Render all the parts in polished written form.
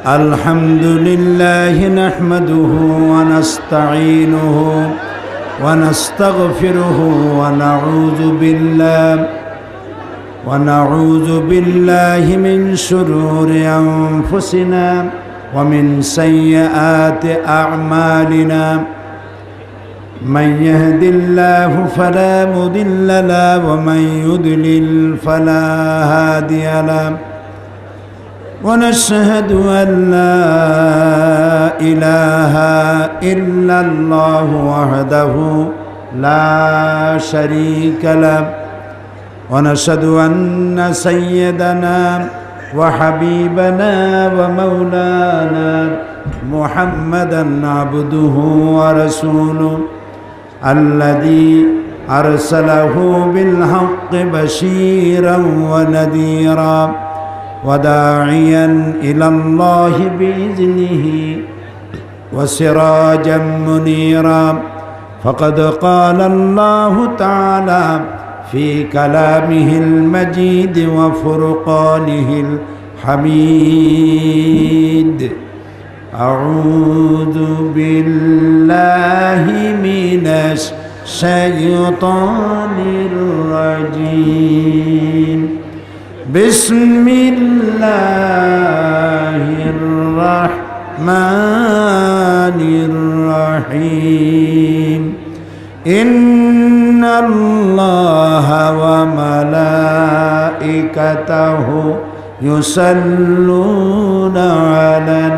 الحمد لله نحمده ونستعينه ونستغفره ونعوذ بالله من شرور أنفسنا ومن سيئات أعمالنا من يهد الله فلا مضل له ومن يضلل فلا هادي له ونشهد أن لا إله إلا الله وحده لا شريك له ونشهد أن سيدنا وحبيبنا ومولانا محمدا عبده ورسوله الذي أرسله بالحق بشيرا ونذيرا وداعيا إلى الله بإذنه وسراجا منيرا فقد قال الله تعالى في كلامه المجيد وفرقانه الحميد أعوذ بالله من الشيطان الرجيم بسم الله الرحمن الرحيم إن الله وملائكته يصلون على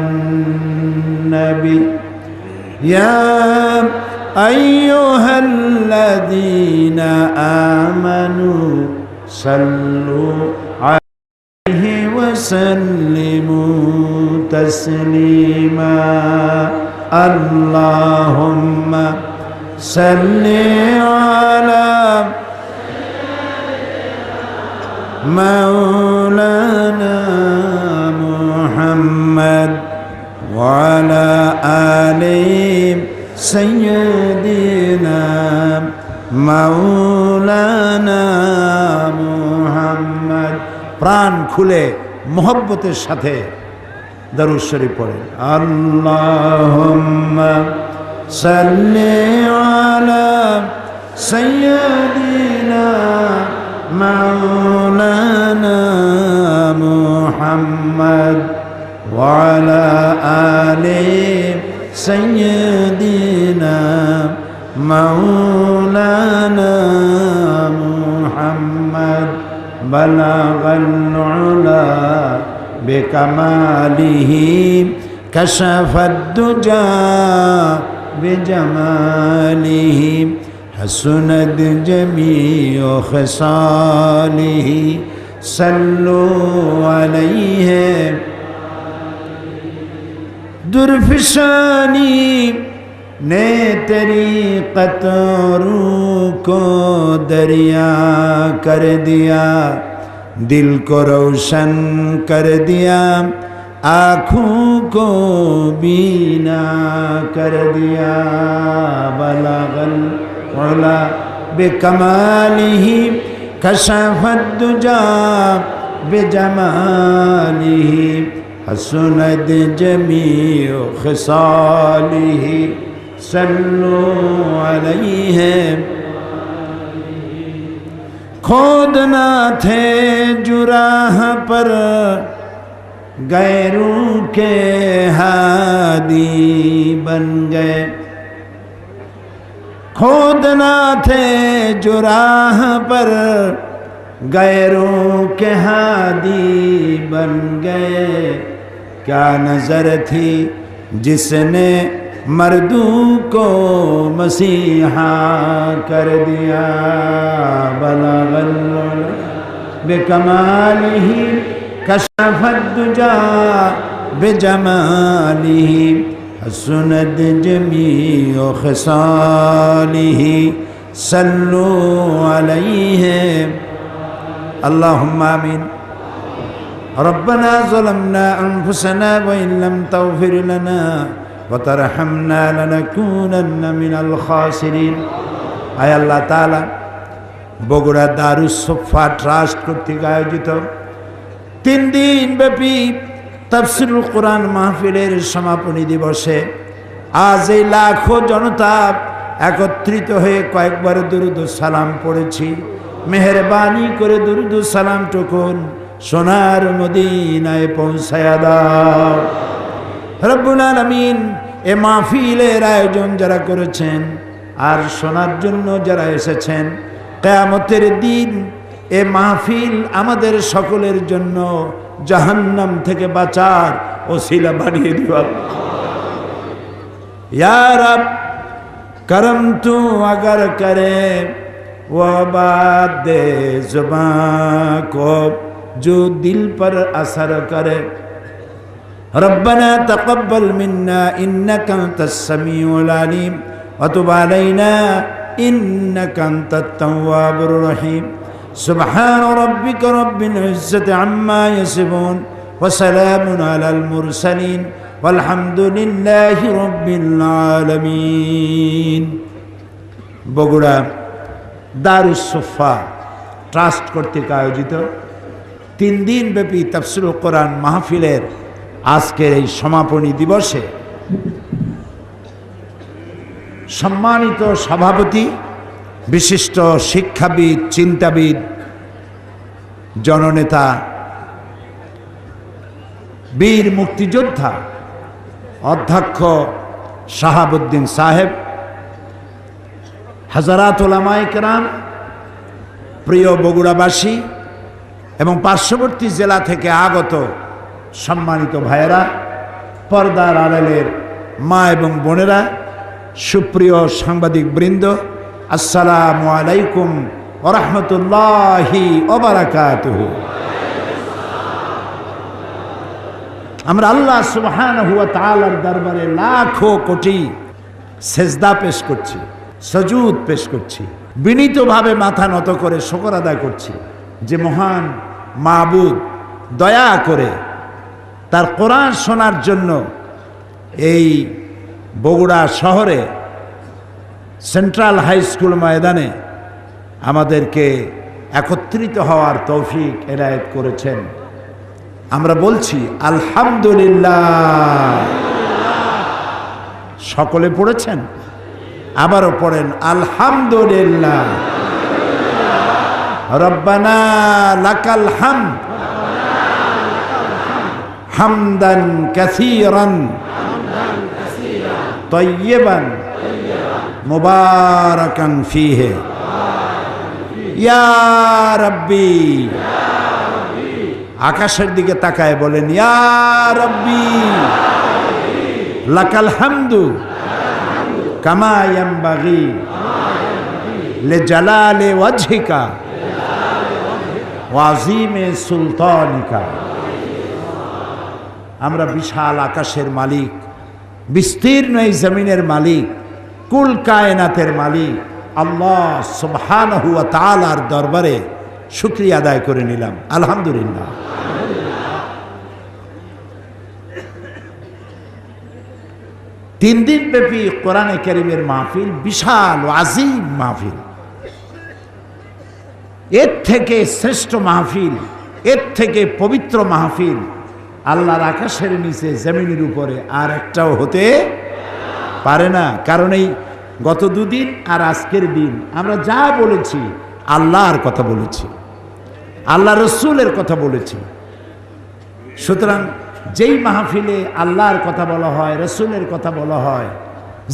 النبي يا أيها الذين آمنوا صلوا عليه وسلموا تسليما اللهم صل على مولانا محمد وعلى آل سيدنا مولانا محمد প্রাণ খুলে মোহব্বতের সাথে দরুদ শরীফ পড়েন আল্লাহুম্মা সাল্লি আলা সাইয়্যিদিনা مولانا محمد وعلى آل سيدنا مولانا محمد بلغ العلا بكماله كشف الدجى بجماله حسنت جميع خصاله صلوا عليه درفشانی نے طریقت روح کو دریا کر دیا دل کو روشن کر دیا آँखों को बीना कर दिया बलगल उला बेकमालिही कशफत दुजा बेजमालिही हसनत जमीउ खिसालिही सल्लु अलैहि खोदना थे जुराह पर गैरों के हादी बन गए खोदना थे जुराह पर गैरों के हादी बन गए क्या नजर थी जिसने मर्दों को मसीहा कर दिया बलगल बेकमालिही कशफत दुजा बेजमालिही हसनत जमीउ खिसालिही सल्लु अलैहि अल्लाहुम्मा आमीन रब्बना ज़लमना अनफुसना व इन लम तग़फिर लना व तरहमना लनकूनन्ना मिनल खासिरीन आय अल्लाह ताआला বগুড়া দারুস সোফা ট্রাস্ট কর্তৃক আয়োজিত 3 দিন ব্যাপী তাফসীরুল কোরআন মাহফিলের সমাপনী দিবসে আজ এই লাখো জনতা একত্রিত হয়ে কয়েকবার দুরূদ ও সালাম পড়েছি। মেহেরবানি করে দুরূদ ও সালাম টুকুন সোনার মদিনায় পৌঁছায়া দাও। রব্বুল আলামিন এ মাহফিলের আয়োজন যারা করেছেন আর শোনার জন্য যারা এসেছেন, কিয়ামতের দিন এ মাহফিল আমাদের সকলের জন্য জাহান্নাম থেকে বাঁচার ওসিলা বানিয়ে দিও। या रब करम तू अगर करे वो बात दे जुबां को जो दिल पर असर करे। रब्बना तक़ब्बल मिन्ना इन्नका अंतस समीउल अलीम व तुब अलैना इन्नका अंतत तव्वाबुर रहीम। सुब्हान रब्बिका रब्बिल इज्जति अम्मा यसिफून व सलामुन अलल मुरसलीन আলহামদুলিল্লাহি রাব্বিল আলামিন। বগুড়া দারুস সুফা ট্রাস্ট কর্তৃক আয়োজিত 3 দিন ব্যাপী তাফসীরুল কোরআন মাহফিলের আজকের এই সমাপনী দিবসে সম্মানিত সভাপতি, বিশিষ্ট শিক্ষাবিদ, চিন্তাবিদ, জননেতা, বীর মুক্তিযোদ্ধা অধ্যক্ষ শাহাবুদ্দিন সাহেব, হাজারাত উলামায়ে কেরাম, প্রিয় বগুড়াবাসী এবং পার্শ্ববর্তী জেলা থেকে আগত সম্মানিত ভাইয়েরা, পর্দার আড়ালের মা এবং বোনেরা, সুপ্রিয় সাংবাদিক বৃন্দ, আসসালামু আলাইকুম ওয়া রাহমাতুল্লাহি ওয়া বারাকাতুহু। আমরা আল্লাহ সুবহানাহু ওয়া তাআলার দরবারে লাখো কোটি সেজদা পেশ করছি, সুজুদ পেশ করছি, বিনীতভাবে মাথা নত করে শুকর আদায় করছি যে মহান মাবুদ দয়া করে তার কোরআন শোনার জন্য এই বগুড়া শহরে সেন্ট্রাল হাই স্কুল ময়দানে আমাদেরকে একত্রিত হওয়ার তৌফিক এনায়েত করেছেন। আমরা বলছি আলহামদুলিল্লাহ। সকলে পড়েছেন, আবারও পড়েন আলহামদুলিল্লাহ। রব্বানা লাকাল হামদ হামদান কাসীরান তাইয়্যিবান মুবারাকান ফীহি ইয়া রাব্বি। আকাশের দিকে তাকায় বলেন ইয়া রাব্বি লাকাল হামদু কামা ইয়ানবাগি লিজালালি ওয়াজহিকা ওয়া আযীমি সুলতানিকা। আমরা বিশাল আকাশের মালিক, বিস্তীর্ণ এই জমিনের মালিক, কুল কায়নাতের মালিক আল্লাহ সুবহানাহু ওয়া তাআলার দরবারে শুকরিয়া আদায় করে নিলাম আলহামদুলিল্লাহ। 3 দিন ব্যাপী কোরআনে কারীমের মাহফিল, বিশাল ও আজিম মাহফিল। এর থেকে শ্রেষ্ঠ মাহফিল, এর থেকে পবিত্র মাহফিল আল্লাহর আকাশের নিচে জমিনের উপরে আর একটাও হতে পারে না। কারণ এই গত 2 দিন আর আজকের দিন আমরা যা বলেছি আল্লাহর কথা বলেছি, আল্লাহ রসুলের কথা বলেছি। সুতরাং যেই মাহফিলে আল্লাহর কথা বলা হয়, রসুলের কথা বলা হয়,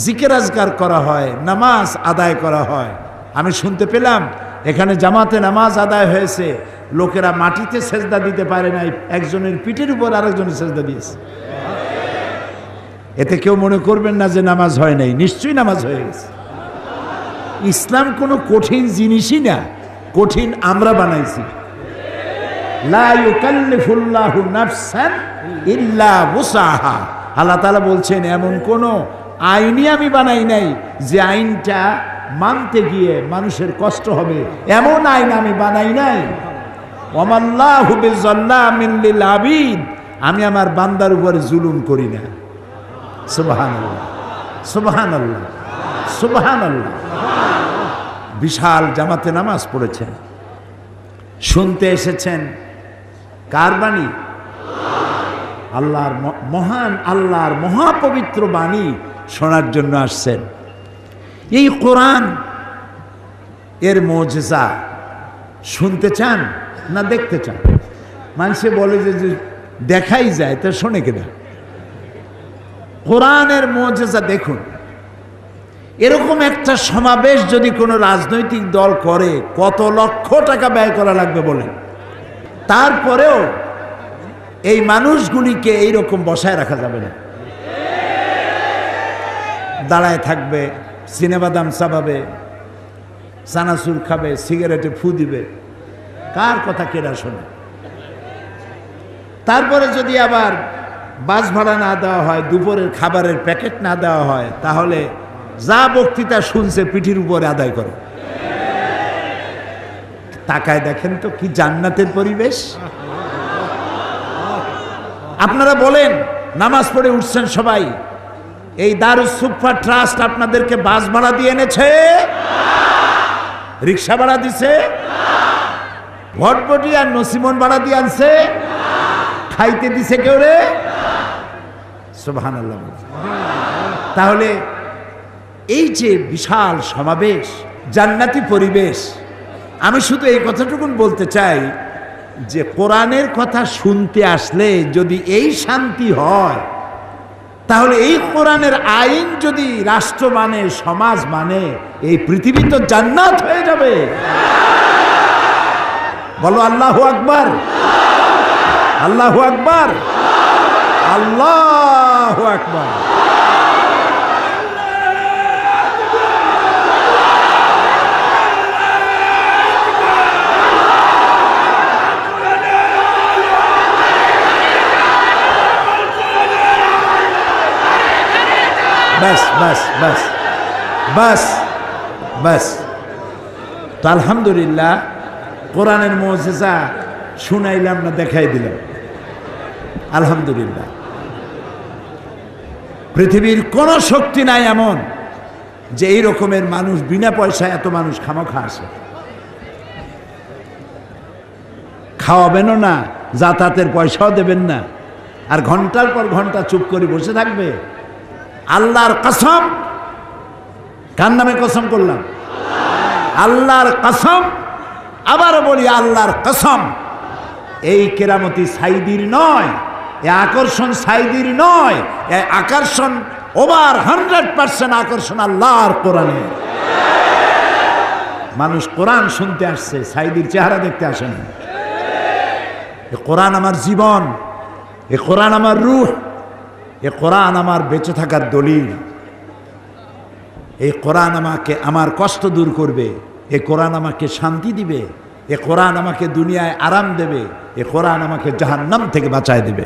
জিকির আজকার করা হয়, নামাজ আদায় করা হয়, আমি শুনতে পেলাম এখানে জামাতে নামাজ আদায় হয়েছে, লোকেরা মাটিতে সেজদা দিতে পারে নাই, একজনের পিঠের উপর আরেকজনের সেজদা দিয়েছে। এতে কেউ মনে করবেন না যে নামাজ হয় নাই, নিশ্চয়ই নামাজ হয়ে গেছে। ইসলাম কোনো কঠিন জিনিসই না, কঠিন আমরা বানাইছি। লা ইউকাল্লিফুল্লাহু নাফসান ইল্লা উসাহা। আল্লাহ তাআলা বলছেন এমন কোন আইনই আমি বানাই নাই যে আইনটা মানতে গিয়ে মানুষের কষ্ট হবে, এমন আইন আমি বানাই নাই। ওয়ামাল্লাহু বিযাল্লামিন লিল আবিদ। আমি আমার বান্দার উপরে জুলুম করি না। সুবহানাল্লাহ, সুবহানাল্লাহ, সুবহানাল্লাহ। বিশাল জামাতে নামাজ পড়েছেন, শুনতে এসেছেন কার বাণী? আল্লাহর মহান আল্লাহর মহাপবিত্র বাণী শোনার জন্য আসছেন। এই কোরআন এর মুজিজা শুনতে চান না দেখতে চান? মানুষে বলে যে দেখাই যায়, তা শোনে কিনা? কোরআনের মুজিজা দেখুন। এরকম একটা সমাবেশ যদি কোনো রাজনৈতিক দল করে, কত লক্ষ টাকা ব্যয় করা লাগবে বলেন? তারপরেও এই মানুষগুলিকে এইরকম বসায় রাখা যাবে না। দাঁড়ায় থাকবে, সিনেবাদাম চাবাবে, চানাচুর খাবে, সিগারেটে ফু দিবে, কার কথা কেডা শোনে? তারপরে যদি আবার বাস ভাড়া না দেওয়া হয়, দুপুরের খাবারের প্যাকেট না দেওয়া হয়, তাহলে যা বক্তৃতা শুনছে পিঠির উপরে আদায় করে। তাকায় দেখেন তো কি জান্নাতের পরিবেশ। আপনারা বলেন, নামাজ পড়ে উঠছেন সবাই, এই দারুস সুফা ট্রাস্ট আপনাদেরকে বাস ভাড়া দিয়ে এনেছে? রিক্সা ভাড়া দিছে? ভটভটি আর নসিমন ভাড়া দিয়ে আনছে? খাইতে দিছে কেউ রে? সুবহানাল্লাহ। তাহলে এই যে বিশাল সমাবেশ, জান্নাতি পরিবেশ, আমি শুধু এই কথাটুকুন বলতে চাই যে কোরআনের কথা শুনতে আসলে যদি এই শান্তি হয়, তাহলে এই কোরআনের আইন যদি রাষ্ট্র মানে, সমাজ মানে, এই পৃথিবী তো জান্নাত হয়ে যাবে। বলো আল্লাহু আকবার, আল্লাহু আকবার, আল্লাহু আকবার। বাস বাস বাস বাস বাস। তো আলহামদুলিল্লাহ, কোরআনের মুজিজা শুনাইলাম না, দেখাই দিলাম। আলহামদুলিল্লাহ, পৃথিবীর কোন শক্তি নাই এমন যে এই রকমের মানুষ, বিনা পয়সায় এত মানুষ খামোখা আসে। খাওয়াবেনও না, যাতায়াতের পয়সাও দেবেন না, আর ঘন্টার পর ঘন্টা চুপ করে বসে থাকবে। আল্লাহর কসম, কার নামে কসম করলাম? আল্লাহর কসম। আবারও বলি আল্লাহর কসম, এই কেরামতি সাইদির নয়, এই আকর্ষণ সাইদির নয়, এই আকর্ষণ ওভার 100% আকর্ষণ আল্লাহর কোরআনে। মানুষ কোরআন শুনতে আসছে, সাইদির চেহারা দেখতে আসে না। এই কোরআন আমার জীবন, এই কোরআন আমার রূহ, এই কোরআন আমার বেঁচে থাকার দলিল। এই কোরআন আমাকে, আমার কষ্ট দূর করবে, এই কোরআন আমাকে শান্তি দিবে, এই কোরআন আমাকে দুনিয়ায় আরাম দেবে, এই কোরআন আমাকে জাহান্নাম থেকে বাঁচায় দেবে।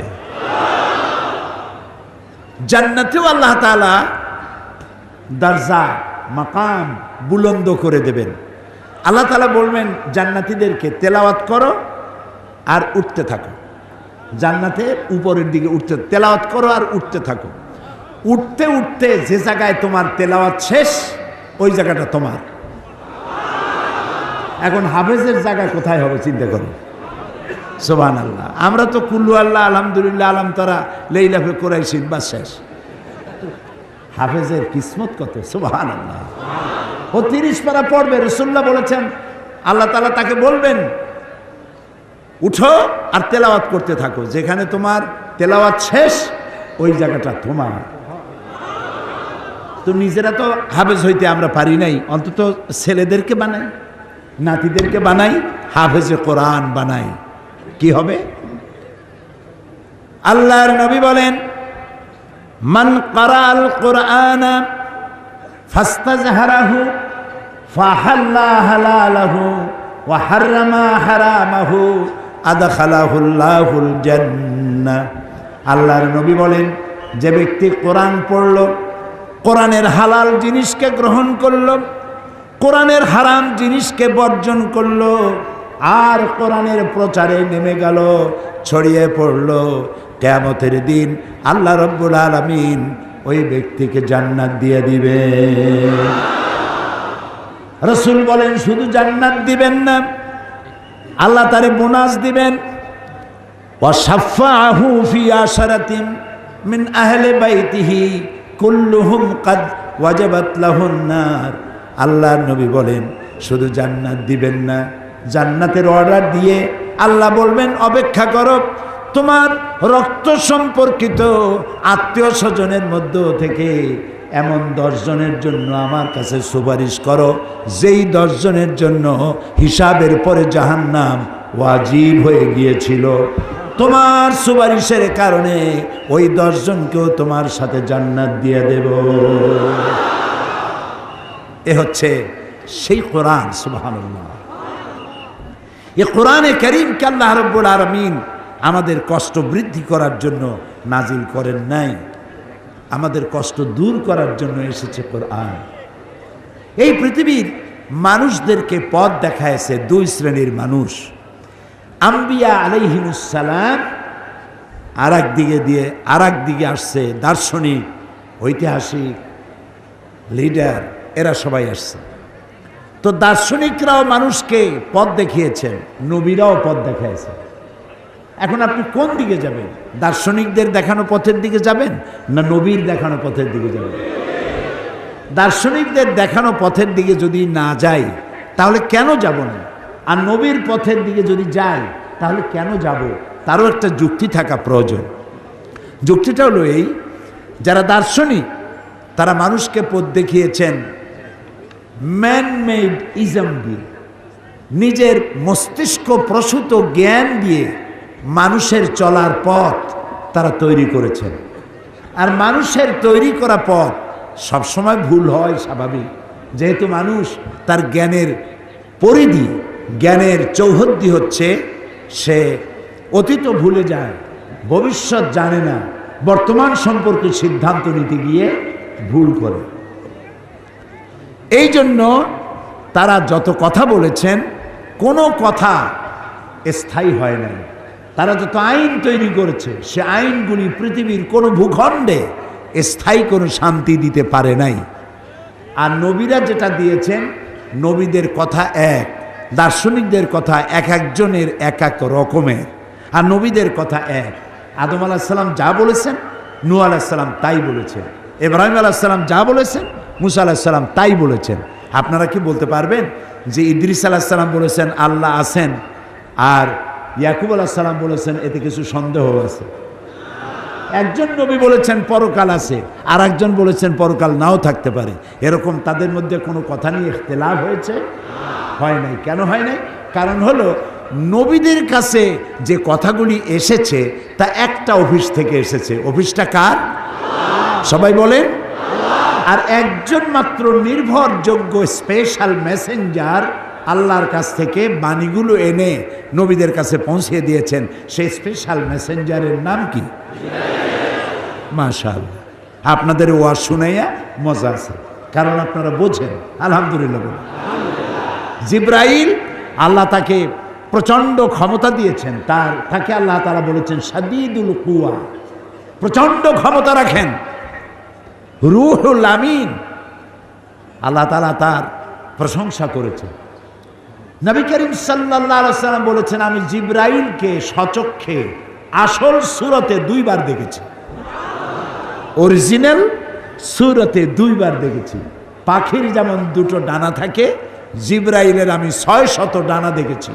জান্নাতেও আল্লাহ তাআলা দরজা, মাকাম বুলন্দ করে দেবেন। আল্লাহ তাআলা বলবেন জান্নাতীদেরকে, তেলাওয়াত করো আর উঠতে থাকো। জান্নাতে উপরের দিকে উঠতে, তেলাওয়াত করো আর উঠতে থাকো। উঠতে উঠতে যে জায়গায় তোমার তেলাওয়াত শেষ, ওই জায়গাটা তোমার। এখন হাফেজের জায়গা কোথায় হবে চিন্তা করো। সুবহানাল্লাহ। আমরা তো কুল্লু আল্লাহ, আলহামদুলিল্লাহ, আলম তারা, লাইলাফে কুরাইশিন, বাস শেষ। হাফেজের কিসমত কত! সুবহানাল্লাহ। ও 30 পারা পড়বে। রাসূলুল্লাহ বলেছেন, আল্লাহ তাআলা তাকে বলবেন উঠো আর তেলাওয়াত করতে থাকো, যেখানে তোমার তেলাওয়াত শেষ ওই জায়গাটা তোমার। তো নিজেরা তো হাফেজ হইতে আমরা পারি নাই, অন্তত ছেলেদেরকে বানাই, নাতিদেরকে বানাই, হাফেজে কোরআন বানাই, কি হবে? আল্লাহর নবী বলেন, মান ক্বারাআল কুরআনা ফাস্তাজহারাহু ফাহাল্লা হালালাহু ওয়া হাররামা হারামাহু আদখালাহুল্লাহুল জান্নাহ। আল্লাহর নবী বলেন, যে ব্যক্তি কোরআন পড়ল, কোরআনের হালাল জিনিসকে গ্রহণ করল, কোরআনের হারাম জিনিসকে বর্জন করল, আর কোরআনের প্রচারে নেমে গেল, ছড়িয়ে পড়ল, কিয়ামতের দিন আল্লাহ রাব্বুল আলামিন ওই ব্যক্তিকে জান্নাত দিয়ে দিবে। রাসূল বলেন, শুধু জান্নাত দিবেন না, আল্লাহ তারে বোনাস দিবেন। ওয়া শাফাআহু ফি আশরাতিন মিন আহলি বাইতিহি কুল্লুহুম কাদ ওয়াজাবাত লাহুন নার। আল্লাহর নবী বলেন শুধু জান্নাত দিবেন না, জান্নাতের অর্ডার দিয়ে আল্লাহ বলবেন অপেক্ষা করো, তোমার রক্ত সম্পর্কিত আত্মীয় স্বজনের মধ্য থেকে এমন 10 জনের জন্য আমার কাছে সুপারিশ করো, যেই 10 জনের জন্য হিসাবের পরে জাহান্নাম ওয়াজিব হয়ে গিয়েছিল। তোমার সুপারিশের কারণে ওই 10 জনকেও তোমার সাথে জান্নাত দিয়ে দেব। এ হচ্ছে সেই কোরআন। সুবহানাল্লাহ। এই কোরআনে কারীমকে আল্লাহ রাব্বুল আলামিন আমাদের কষ্ট বৃদ্ধি করার জন্য নাজিল করেন নাই, আমাদের কষ্ট দূর করার জন্য এসেছে কোরআন। এই পৃথিবীর মানুষদেরকে পথ দেখায়ছে 2 শ্রেণীর মানুষ। আম্বিয়া আলাইহিমুস সালাম আর এক দিকে আসছে দার্শনিক, ঐতিহাসিক, লিডার, এরা সবাই আসছে। তো দার্শনিকরাও মানুষকে পথ দেখিয়েছেন, নবীরাও পথ দেখাইছে। এখন আপনি কোন দিকে যাবেন? দার্শনিকদের দেখানো পথের দিকে যাবেন না নবীর দেখানো পথের দিকে যাবেন? দার্শনিকদের দেখানো পথের দিকে যদি না যাই তাহলে কেন যাব না, আর নবীর পথের দিকে যদি যাই তাহলে কেন যাব? তারও একটা যুক্তি থাকা প্রয়োজন। যুক্তিটা হলো এই, যারা দার্শনিক তারা মানুষকে পথ দেখিয়েছেন ম্যান মেড ইজম দিয়ে, নিজের মস্তিষ্ক প্রসূত জ্ঞান দিয়ে মানুষের চলার পথ তারা তৈরি করেছেন। আর মানুষের তৈরি করা পথ সবসময় ভুল হয়, স্বাভাবিক, যেহেতু মানুষ তার জ্ঞানের পরিধি, জ্ঞানের চৌহদ্দি হচ্ছে সে অতীত ভুলে যায়, ভবিষ্যৎ জানে না, বর্তমান সম্পর্কে সিদ্ধান্ত নিতে গিয়ে ভুল করে। এই জন্য তারা যত কথা বলেছেন কোনো কথা স্থায়ী হয় নাই। তারা যত আইন তৈরি করেছে সে আইনগুলি পৃথিবীর কোনো ভূখণ্ডে স্থায়ী কোনো শান্তি দিতে পারে নাই। আর নবীরা যেটা দিয়েছেন, নবীদের কথা এক, দার্শনিকদের কথা এক একজনের এক এক রকমের, আর নবীদের কথা এক। আদম আলাইহিস সালাম যা বলেছেন নূহ আলাইহিস সালাম তাই বলেছেন, ইব্রাহিম আলাইহিস সালাম যা বলেছেন মুসা আলাইহিস সালাম তাই বলেছেন। আপনারা কি বলতে পারবেন যে ইদ্রিস আলাইহিস সালাম বলেছেন আল্লাহ আছেন আর ইয়াকুব আলাইহিস সালাম বলেছেন এতে কিছু সন্দেহ আছে? একজন নবী বলেছেন পরকাল আছে, আর একজন বলেছেন পরকাল নাও থাকতে পারে। এরকম তাদের মধ্যে কোনো কথা নিয়ে ইখতিলাফ হয়েছে? হয় নাই। কেন হয় নাই? কারণ হলো নবীদের কাছে যে কথাগুলি এসেছে তা একটা অফিস থেকে এসেছে। অফিসটা কার? সবাই বলেন। আর একজন মাত্র নির্ভরযোগ্য স্পেশাল মেসেঞ্জার আল্লাহর কাছ থেকে বাণীগুলো এনে নবীদের কাছে পৌঁছে দিয়েছেন। সেই স্পেশাল মেসেঞ্জারের নাম কি? মাশাআল্লাহ, আপনাদের ওয়াজ শুনাইয়া মজা আছে, কারণ আপনারা বোঝেন। আলহামদুলিল্লাহ। জিব্রাইল, আল্লাহ তাকে প্রচণ্ড ক্ষমতা দিয়েছেন, তাকে আল্লাহ তাআলা বলেছেন শাদীদুল কুওয়া, প্রচণ্ড ক্ষমতা রাখেন। রূহুল আমিন, আল্লাহ তাআলা তার প্রশংসা করেছেন। নবী করিম সাল্লাল্লাহু আলাইহি ওয়াসাল্লাম বলেছেন আমি জিব্রাইলকে সচক্ষে আসল সূরতে 2 বার দেখেছি, অরিজিনাল সূরতে 2 বার দেখেছি। পাখির যেমন 2টো ডানা থাকে, জিব্রাইলের আমি 600 ডানা দেখেছি,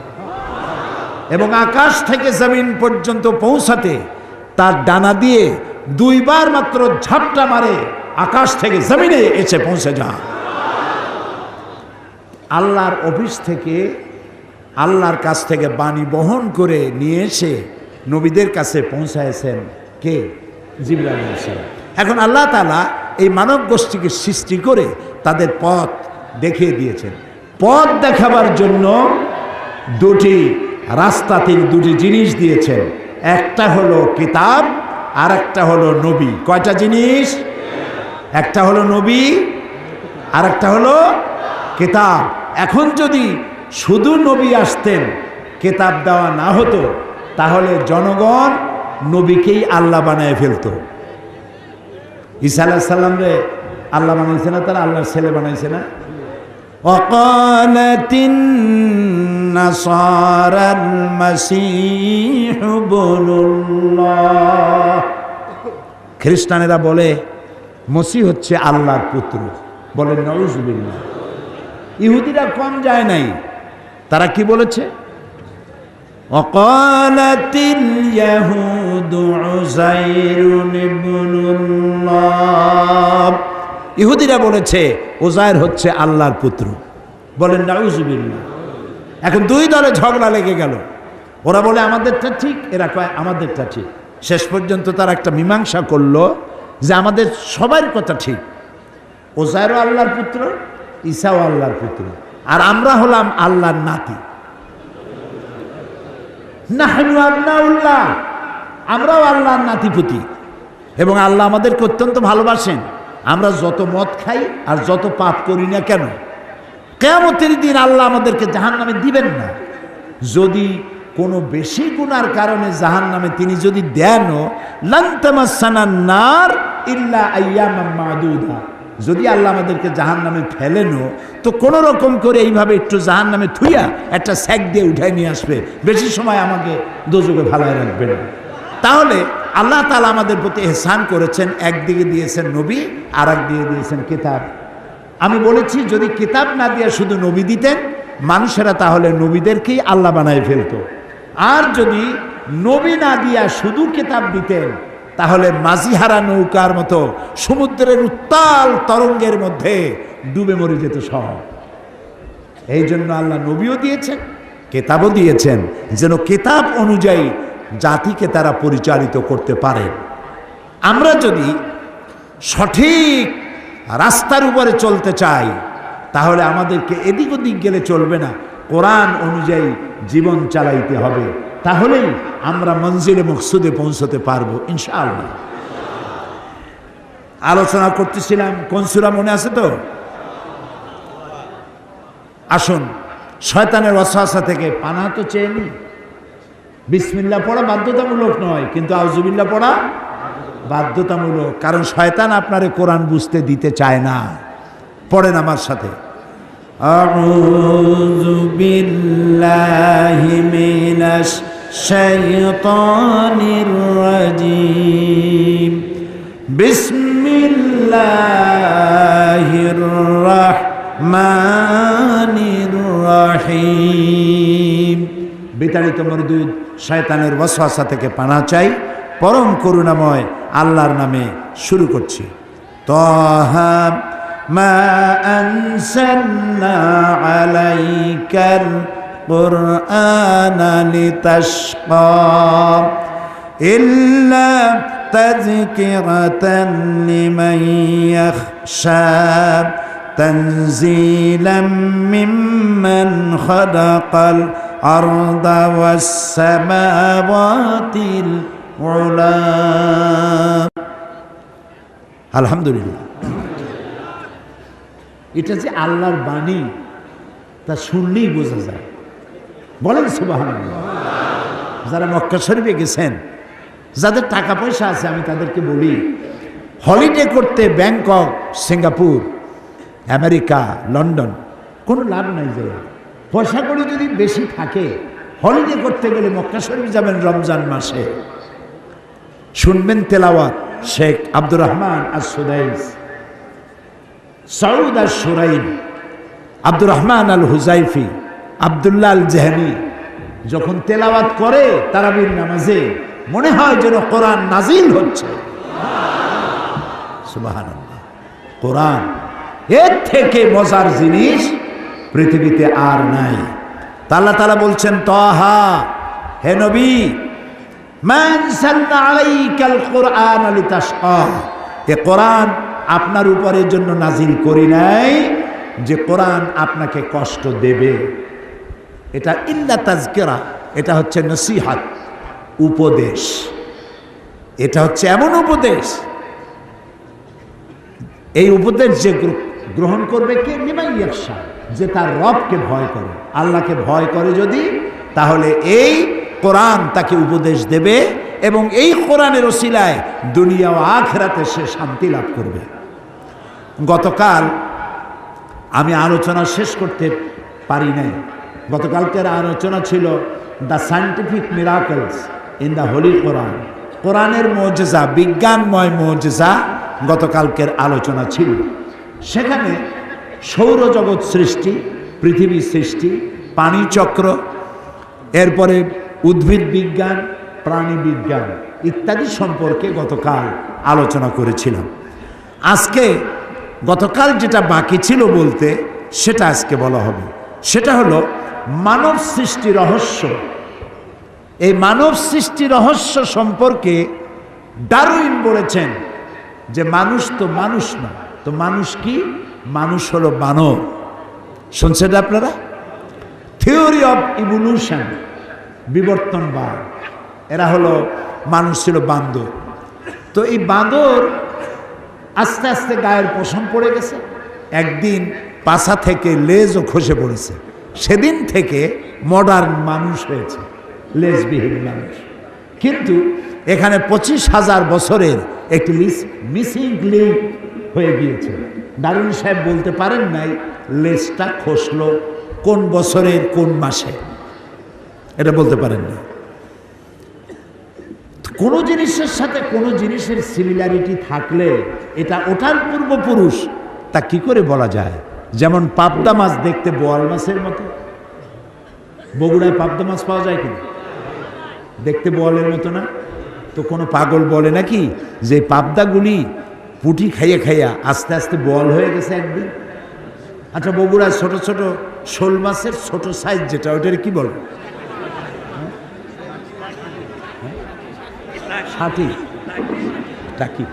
এবং আকাশ থেকে জমিন পর্যন্ত পৌঁছাতে তার ডানা দিয়ে 2 বার মাত্র ঝাপটা মারে, আকাশ থেকে জমিনে এসে পৌঁছে যায়। আল্লাহর অফিস থেকে, আল্লাহর কাছ থেকে বাণী বহন করে নিয়ে এসে নবীদের কাছে পৌঁছায়ছেন কে? জিবরাইল আলাইহিস সালাম। এখন আল্লাহ তাআলা এই মানব গোষ্ঠীকে সৃষ্টি করে তাদের পথ দেখিয়ে দিয়েছেন। পথ দেখাবার জন্য 2টি রাস্তাতে 2টি জিনিস দিয়েছেন, একটা হলো কিতাব আর একটা হলো নবী। কয়টা জিনিস? একটা হলো নবী আর একটা হলো কিতাব। এখন যদি শুধু নবী আসতেন, কিতাব দেওয়া না হতো, তাহলে জনগণ নবীকেই আল্লাহ বানায় ফেলতো। ঈসা আলাইহিস সালামরে আল্লাহ বানাইছে না, তারা আল্লাহর ছেলে বানাইছে না? وقالت النصارى المسيح ইবনুল্লাহ। খ্রিস্টানেরা বলে মসিহ হচ্ছে আল্লাহর পুত্র, বলেন নাউজুবিল্লাহ। ইহুদিরা কম যায় নাই, তারা কি বলেছে? ওয়াকালাতিল ইয়াহুদু উযাইরুন ইবনুল্লাহ। ইহুদিরা বলেছে উযাইর হচ্ছে আল্লাহর পুত্র, বলেন নাউজুবিল্লাহ। এখন দুই দলে ঝগড়া লেগে গেল, ওরা বলে আমাদেরটা ঠিক, এরা কয় আমাদেরটা ঠিক। শেষ পর্যন্ত তারা একটা মীমাংসা করলো যে আমাদের সবার কথা ঠিক, উযাইরও আল্লাহর পুত্র, ঈসাও আল্লাহর পুত্র, আর আমরা হলাম আল্লাহর নাতি। নাহনু আবনাউল্লাহ, আমরাও আল্লাহর নাতিপুতি, এবং আল্লাহ আমাদেরকে অত্যন্ত ভালোবাসেন। আমরা যত মদ খাই আর যত পাপ করি না কেন, কিয়ামতের দিন আল্লাহ আমাদেরকে জাহান্নামে দিবেন না। যদি কোনো বেশি গুনার কারণে জাহান্নামে তিনি যদি দেনও, লান তামাসসানান নার ইল্লা আইয়ামান মাদুদা, যদি আল্লাহ আমাদেরকে জাহান্নামে ফেলেনও তো কোনো রকম করে এইভাবে একটু জাহান্নামে থুইয়া একটা স্যাক দিয়ে উঠাই নিয়ে আসবে, বেশি সময় আমাকে দোজখে ফালায় রাখবেন। তাহলে আল্লাহ তাআলা আমাদের প্রতি ইহসান করেছেন, একদিকে দিয়েছেন নবী, আর একদিকে দিয়েছেন কিতাব। আমি বলেছি যদি কিতাব না দিয়ে শুধু নবী দিতেন, মানুষেরা তাহলে নবীদেরকেই আল্লাহ বানায় ফেলতো। আর যদি নবী না দিয়া শুধু কিতাব দিতেন, তাহলে মাঝিহারা নৌকার মতো সমুদ্রের উত্তাল তরঙ্গের মধ্যে ডুবে মরে যেত সব। এই জন্য আল্লাহ নবীও দিয়েছেন, কিতাবও দিয়েছেন, যেন কিতাব অনুযায়ী জাতিকে তারা পরিচালিত করতে পারেন। আমরা যদি সঠিক রাস্তার উপরে চলতে চাই, তাহলে আমাদেরকে এদিক ওদিক গেলে চলবে না, কোরআন অনুযায়ী জীবন চালাইতে হবে। তাহলেই আমরা মঞ্জিলে মকসুদে পৌঁছতে পারবো ইনশাআল্লাহ। আলোচনা করতেছিলাম কোন সূরা মনে আছে তো? আসুন, শয়তানের ওয়াসওয়াসা থেকে পানাহ তো চেয়ে নিই। বিসমিল্লাহ পড়া বাধ্যতামূলক নয়, কিন্তু আউযুবিল্লাহ পড়া বাধ্যতামূলক, কারণ শয়তান আপনারে কোরআন বুঝতে দিতে চায় না। পড়েন আমার সাথে, আউযু বিল্লাহি মিনাশ শাইতানির রাজিম, বিসমিল্লাহির রাহমানির রাহিম। বিতাড়িত মরদুদ শয়তানের ওয়াসওয়াসা থেকে পানাহ চাই, পরম করুণাময় আল্লাহর নামে শুরু করছি। তাহা মা আনসালনা আলাইকাল কুরআনা লিতাশকা ইল্লা তাযকিরাতান লিমান ইয়াখশা তানজিলাম মিম্মান খালাকাল আরদা ওয়াস সামাওয়াতিল উলা। আলহামদুলিল্লাহ, এটা যে আল্লাহর বাণী তা শুনলেই বোঝা যায়। বলেন সুবহানাল্লাহ। যারা মক্কা শরীফে গেছেন, যাদের টাকা পয়সা আছে, আমি তাদেরকে বলি হলিডে করতে ব্যাংকক, সিঙ্গাপুর, আমেরিকা, লন্ডন কোনো লাভ নাই। যে পয়সা করে যদি বেশি থাকে, হলিডে করতে গেলে মক্কা শরীফ যাবেন রমজান মাসে, শুনবেন তেলাওয়াত শেখ আব্দুর রহমান আস-সুদাইস, সৌদ আশ-শুরাইন, আব্দুর রহমান আল হুজাইফি, আব্দুল্লাহ আল জেহনি যখন তেলাওয়াত করে তারাবির নামাজে, মনে হয় যেন কোরআন নাজিল হচ্ছে। সুবহানাল্লাহ। কোরআন এর থেকে মজার জিনিস পৃথিবীতে আর নাই। আল্লাহ তাআলা বলছেন, তাহা, হে নবী, মা আনসালনা আলাইকাল কুরআনা লিতাশকা, এ কোরআন আপনার উপরের জন্য নাজিল করি নাই যে কোরআন আপনাকে কষ্ট দেবে। এটা ইল্লা তাযকিরা, এটা হচ্ছে নসিহত, উপদেশ। এটা হচ্ছে এমন উপদেশ, এই উপদেশ যে গ্রহণ করবে কে? লিমান ইয়াখশা, যে তার রবকে ভয় করে, আল্লাহকে ভয় করে যদি, তাহলে এই কোরআন তাকে উপদেশ দেবে এবং এই কোরআনের ওসিলায় দুনিয়া ও আখিরাতে সে শান্তি লাভ করবে। গতকাল আমি আলোচনা শেষ করতে পারি নাই। গতকালকের আলোচনা ছিল the scientific miracles in the holy Quran. কোরআনের মুজিজা, বিজ্ঞানময় মুজিজা গতকালকের আলোচনা ছিল। সেখানে সৌরজগৎ সৃষ্টি, পৃথিবী সৃষ্টি, পানিচক্র, এরপরে উদ্ভিদ বিজ্ঞান, প্রাণী বিজ্ঞান ইত্যাদি সম্পর্কে গতকাল আলোচনা করেছিলাম। আজকে গতকাল যেটা বাকি ছিল বলতে, সেটা আজকে বলা হবে। সেটা হলো মানব সৃষ্টি রহস্য। এই মানব সৃষ্টি রহস্য সম্পর্কে ডারউইন বলেছেন যে মানুষ তো মানুষ না, তো মানুষ কি? মানুষ হলো বানর। শুনছেন আপনারা? থিওরি অফ ইভলিউশন, বিবর্তনবাদ। এরা হলো, মানুষ ছিল বান্দর। তো এই বান্দর আস্তে আস্তে গায়ের পশম পড়ে গেছে, একদিন পাছা থেকে লেজও খসে পড়েছে। সেদিন থেকে মডার্ন মানুষ হয়েছে, লেজবিহীন মানুষ। কিন্তু এখানে 25,000 বছরের একটি মিসিং লিঙ্ক হয়ে গিয়েছে। ডারউইন সাহেব বলতে পারেন নাই লেজটা খসলো কোন বছরের কোন মাসে, এটা বলতে পারেন না। কোনো জিনিসের সাথে কোনো জিনিসের সিমিলারিটি থাকলে এটা ওটার পূর্বপুরুষ, তা কি করে বলা যায়? যেমন পাবদা মাছ দেখতে বোয়াল মাছের মতো। বগুড়ায় পাবদা মাছ পাওয়া যায় কিনা? দেখতে বোয়ালের মতো না? তো কোনো পাগল বলে নাকি যে পাবদাগুলি পুঁটি খাইয়া খাইয়া আস্তে আস্তে বোয়াল হয়ে গেছে একদিন? আচ্ছা, বগুড়ায় ছোট ছোট শোল মাছের ছোট সাইজ যেটা, ওইটার কি বলে? টাকি,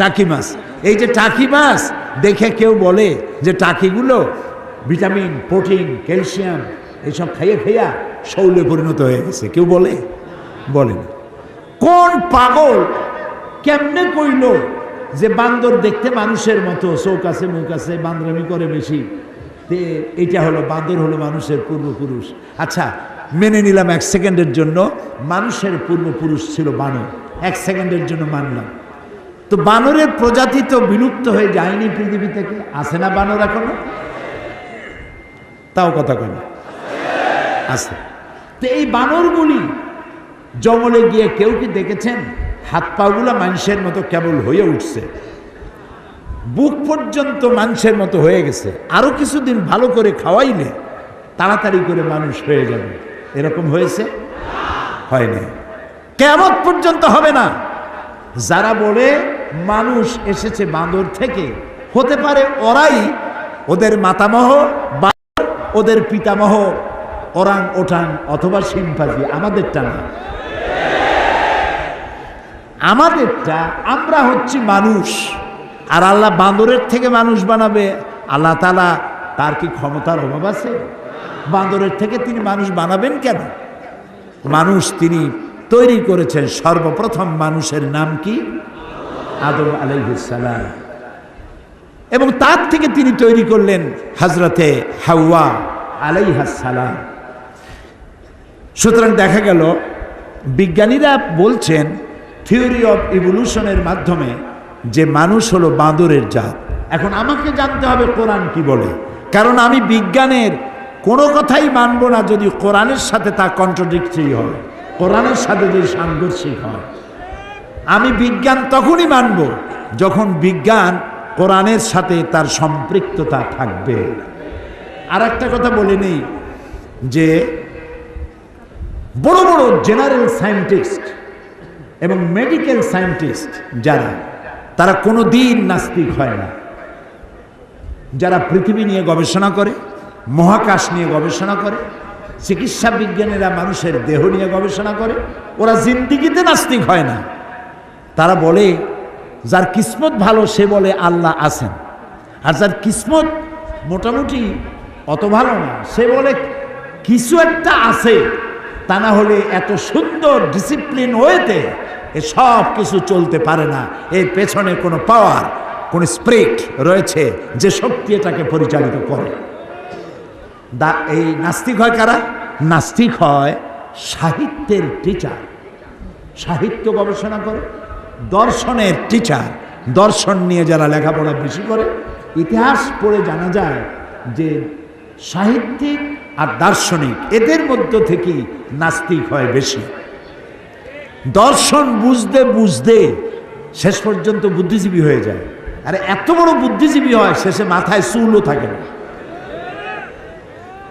টাকি মাছ। এই যে টাকি মাছ দেখে কেউ বলে যে টাকিগুলো ভিটামিন, প্রোটিন, ক্যালসিয়াম এইসব খাইয়ে খাইয়া শৌলে পরিণত হয়ে গেছে, কেউ বলে? বলেন। কোন পাগল কেমনে কইল যে বান্দর দেখতে মানুষের মতো, চোখ আছে, মুখ আছে, বান্দরামি করে বেশি, এইটা হলো বান্দর, হলো মানুষের পূর্বপুরুষ। আচ্ছা, মেনে নিলাম 1 সেকেন্ডের জন্য মানুষের পূর্বপুরুষ ছিল বানর, 1 সেকেন্ডের জন্য মানলাম। তো বানরের প্রজাতি তো বিলুপ্ত হয়ে যায়নি পৃথিবী থেকে, আছে না বানর এখনো? তাও কথা কই আছে। তো এই বানরগুলি জঙ্গলে গিয়ে কেউ কি দেখেছেন হাত পাগুলা মানুষের মতো কেবল হয়ে উঠছে, বুক পর্যন্ত মানুষের মতো হয়ে গেছে, আরো কিছুদিন ভালো করে খাওয়াইলে তাড়াতাড়ি করে মানুষ হয়ে যাবে, এরকম হয়েছে? হয়নি, কিয়ামত পর্যন্ত হবে না। যারা বলে মানুষ এসেছে বান্দর থেকে, হতে পারে ওরাই ওদের মাতামহ বানর, ওদের পিতামহ ওরাং ওটাং অথবা শিম্পাঞ্জি, আমাদেরটা না। আমাদেরটা, আমরা হচ্ছি মানুষ। আর আল্লাহ বান্দরের থেকে মানুষ বানাবে? আল্লাহ তাআলা, তার কি ক্ষমতার অভাব আছে? বান্দরের থেকে তিনি মানুষ বানাবেন কেন? মানুষ তিনি তৈরি করেছেন। সর্বপ্রথম মানুষের নাম কি? আদম আলাইহিস সালাম। এবং তার থেকে তিনি তৈরি করলেন হযরতে হাওয়া আলাইহাস সালাম। সুতরাং দেখা গেল বিজ্ঞানীরা বলছেন থিওরি অফ ইভলিউশনের মাধ্যমে যে মানুষ হলো বাঁদরের জাত। এখন আমাকে জানতে হবে কোরআন কি বলে, কারণ আমি বিজ্ঞানের কোনো কথাই মানব না যদি কোরআনের সাথে তা কন্ট্রাডিক্টরি হয়, কোরআনের সাথে যদি সাংঘর্ষিক হয়। আমি বিজ্ঞান তখনই মানব যখন বিজ্ঞান কোরআনের সাথে তার সম্পৃক্ততা থাকবে। আর একটা কথা বলে নেই যে বড় বড় জেনারেল সায়েন্টিস্ট এবং মেডিকেল সায়েন্টিস্ট যারা, তারা কোনো দিন নাস্তিক হয় না। যারা পৃথিবী নিয়ে গবেষণা করে, মহাকাশ নিয়ে গবেষণা করে, চিকিৎসা বিজ্ঞানীরা মানুষের দেহ নিয়ে গবেষণা করে, ওরা জিন্দিগিতে নাস্তিক হয় না। তারা বলে যার কিসমত ভালো সে বলে আল্লাহ আছেন, আর যার কিসমত মোটামুটি অত ভালো না সে বলে কিছু একটা আছে, তা না হলে এত সুন্দর ডিসিপ্লিন ওয়েতে এ সব কিছু চলতে পারে না। এর পেছনে কোনো পাওয়ার, কোনো স্পিরিট রয়েছে যে শক্তি এটাকে পরিচালিত করে। এই নাস্তিক হয় কারা? নাস্তিক হয় সাহিত্যের টিচার, সাহিত্য গবেষণা করে, দর্শনের টিচার, দর্শন নিয়ে যারা লেখাপড়া বেশি করে। ইতিহাস পড়ে জানা যায় যে সাহিত্যিক আর দার্শনিক এদের মধ্য থেকেই নাস্তিক হয় বেশি। দর্শন বুঝতে বুঝতে শেষ পর্যন্ত বুদ্ধিজীবী হয়ে যায়। আরে এত বড় বুদ্ধিজীবী হয়, শেষে মাথায় চুলও থাকে না।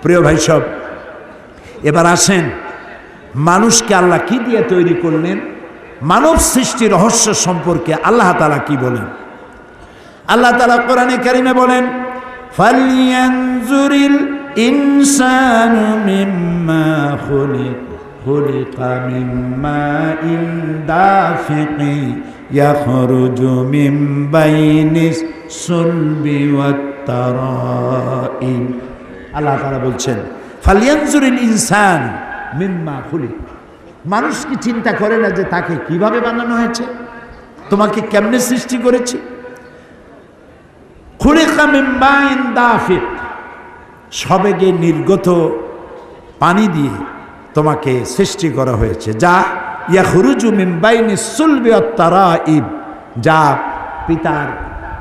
প্রিয় ভাই সব, এবার আসেন মানুষকে আল্লাহ কি দিয়ে তৈরি করলেন, মানব সৃষ্টি রহস্য সম্পর্কে আল্লাহ তাআলা কি বলেন। আল্লাহ তাআলা কোরআনে কারিমে বলেন, ফালইয়ানজুরিল ইনসানু মিম্মা খুলিকা মিম্মা ইন দাফিকি ইয়াখরুজু মিন বাইনিস সুলবি ওয়াত তারাইব। আল্লাহ তাআলা বলছেন, ফালইয়ানজুরিল ইনসান মিম্মা খুলিক। মানুষ কি চিন্তা করে না যে তাকে কিভাবে বানানো হয়েছে, তোমাকে কেমনে সৃষ্টি করেছে। খুলিকা মিন বাইন দাফিক, সবেগে নির্গত পানি দিয়ে তোমাকে সৃষ্টি করা হয়েছে। যা ইয়াখরুজু মিন বাইনিস সুলবি ওয়াত তারাইব, যা পিতার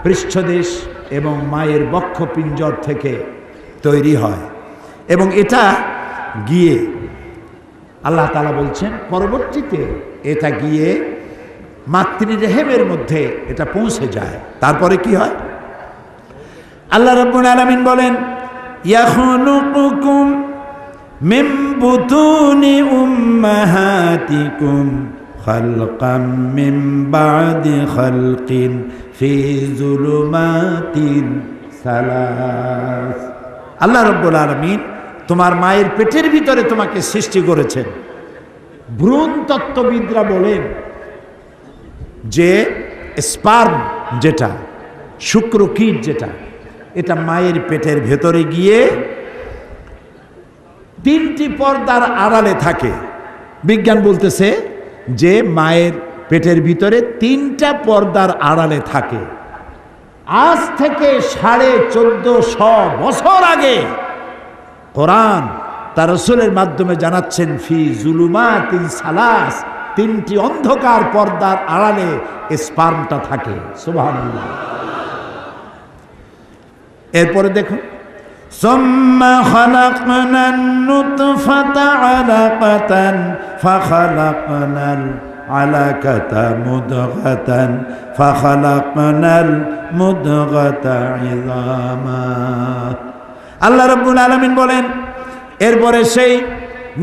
পৃষ্ঠদেশ এবং মায়ের বক্ষপিঞ্জর থেকে তৈরি হয়। এবং এটা গিয়ে আল্লাহ তাআলা বলছেন পরবর্তীতে এটা গিয়ে মাতৃরেহেমের মধ্যে এটা পৌঁছে যায়। তারপরে কি হয়, আল্লাহ রাব্বুল আলামিন বলেন, ইয়াখলুকুকুম মিন বুতুনি উম্মাহাতিকুম খালকাম মিন বাদি খালকিন ফি যুলুমাতিন সালাস। আল্লাহ রাব্বুল আলামিন তোমার মায়ের পেটের ভিতরে তোমাকে সৃষ্টি করেছেন। ভ্রূণ তত্ত্ববিদরা বলেন যে স্পার্ম যেটা, শুক্রকীট যেটা, এটা মায়ের পেটের ভেতরে গিয়ে 3টি পর্দার আড়ালে থাকে। বিজ্ঞান বলতেছে যে মায়ের পেটের ভিতরে 3টা পর্দার আড়ালে থাকে। আজ থেকে 1450 বছর আগে কোরআন তার রাসূলের মাধ্যমে জানাচ্ছেন, ফি যুলুমাতিন সালাস, 3টি অন্ধকার পর্দার আড়ালে স্পার্মটা থাকে। সুবহানাল্লাহ। এরপরে দেখুন, সুম্মা খালাকনান নুতফাতা আলাকাতান ফাখালাকনাল আলাকাতা মুদগাতান ফাখালাকনাল মুদগাতা ইযামা। আল্লাহ রাব্বুল আলামিন বলেন, এরপরে সেই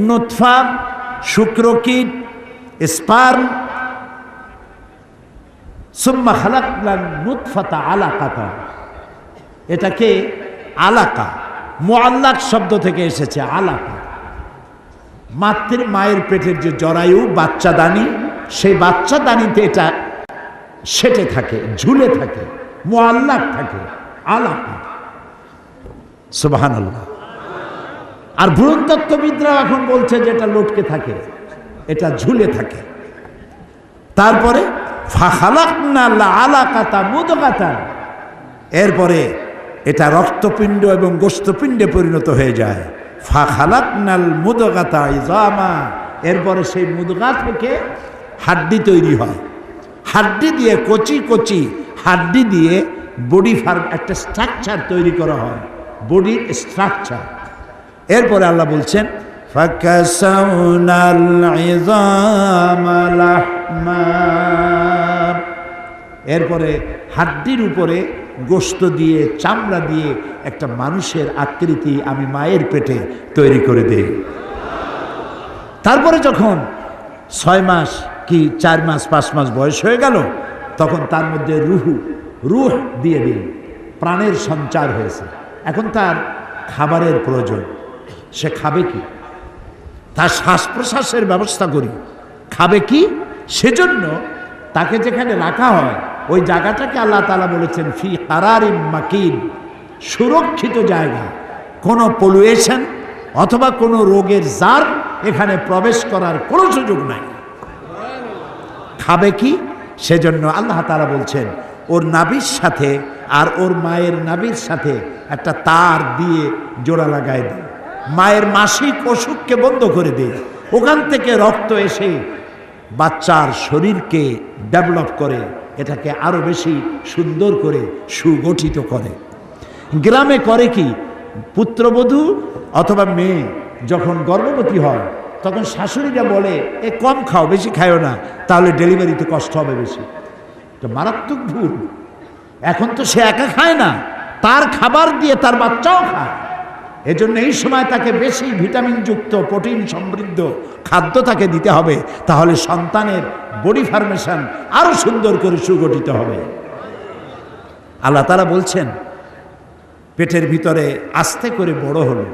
নুতফা, শুক্রকীট, স্পার্ম, সুম্মা খালাকনান নুতফাতা আলাকাতা, এটাকে আলাকা, মুআল্লাক শব্দ থেকে এসেছে আলাকা। মায়ের পেটের যে জরায়ু, বাচ্চাদানি, সেই বাচ্চাদানিতে এটা সেটে থাকে, ঝুলে থাকে, মুআল্লাক থাকে, আলাকা। সুবহানাল্লাহ। আর ভ্রূণতত্ত্ববিদরা এখন বলছে যে এটা লটকে থাকে, এটা ঝুলে থাকে। তারপরে ফাখালাকনাল আলাকাতা মুদগাতান, এরপরে এটা রক্তপিণ্ড এবং গোশতপিণ্ডে পরিণত হয়ে যায়। ফাখালাকনাল মুদগাতা ইযামা, এরপরে সেই মুদগা থেকে হাড্ডি তৈরি হয়। হাড্ডি দিয়ে, কচি কচি হাড্ডি দিয়ে বডি ফার্ম, একটা স্ট্রাকচার তৈরি করা হয়, বডির স্ট্রাকচার। এরপরে আল্লাহ বলছেন, ফাকাসাউনাল ইযামা লাহমা, এরপরে হাড্ডির উপরে গোশত দিয়ে, চামড়া দিয়ে একটা মানুষের আকৃতি আমি মায়ের পেটে তৈরি করে দেই। তারপরে যখন 6 মাস কি 4 মাস 5 মাস বয়স হয়ে গেল, তখন তার মধ্যে রুহ দিয়ে দিই, প্রাণের সঞ্চার হয়েছে। এখন তার খাবারের প্রয়োজন, সে খাবে কি, তার শ্বাস প্রশ্বাসের ব্যবস্থা করি, খাবে কি। সেজন্য তাকে যেখানে রাখা হয় ওই জায়গাটাকে আল্লাহ তাআলা বলেছেন ফি কারারিম মাকিন, সুরক্ষিত জায়গা। কোনো পলিউশন অথবা কোনো রোগের জার এখানে প্রবেশ করার কোনো সুযোগ নাই। খাবে কি, সেজন্য আল্লাহ তাআলা বলছেন ওর নাভির সাথে আর ওর মায়ের নাভির সাথে একটা তার দিয়ে জোড়া লাগায় দেয়, মায়ের মাসিক অসুখকে বন্ধ করে দেয়। ওখান থেকে রক্ত এসে বাচ্চার শরীরকে ডেভেলপ করে, এটাকে আরো বেশি সুন্দর করে সুগঠিত করে। গ্রামে করে কি, পুত্রবধূ অথবা মেয়ে যখন গর্ভবতী হয় তখন শাশুড়িরা বলে এ কম খাও, বেশি খায়ও না, তাহলে ডেলিভারিতে কষ্ট হবে বেশি। তো মারাত্মক ভুল। এখন তো সে একা খায় না, তার খাবার দিয়ে তার বাচ্চাও খায়। এজন্য এই সময় তাকে বেশি ভিটামিনযুক্ত প্রোটিন সমৃদ্ধ খাদ্য তাকে দিতে হবে, তাহলে সন্তানের বডি ফরমেশন আরো সুন্দর করে সুগঠিত হবে। আল্লাহ তাআলা বলছেন পেটের ভিতরে আস্তে করে বড় হলো,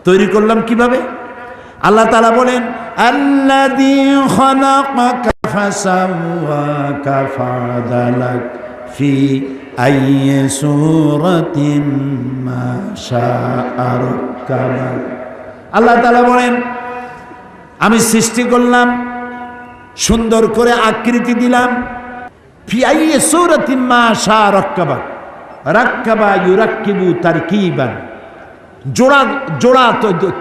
তৈরি করলাম কিভাবে? আল্লাহ তাআলা বলেন আল্লাযী খালাকাকা ফাসাওয়াকা ফাআদালাক ফি আইয়ি সূরাতিন মা শাআ রাক্কাবাক। আল্লাহ তাআলা বলেন আমি সৃষ্টি করলাম, সুন্দর করে আকৃতি দিলাম। ফি আইয়ি সূরাতিন মা শাআ রাক্কাবাক। রাক্কাবা ইউরাক্কিবু তারকিবান, জোড়া জোড়া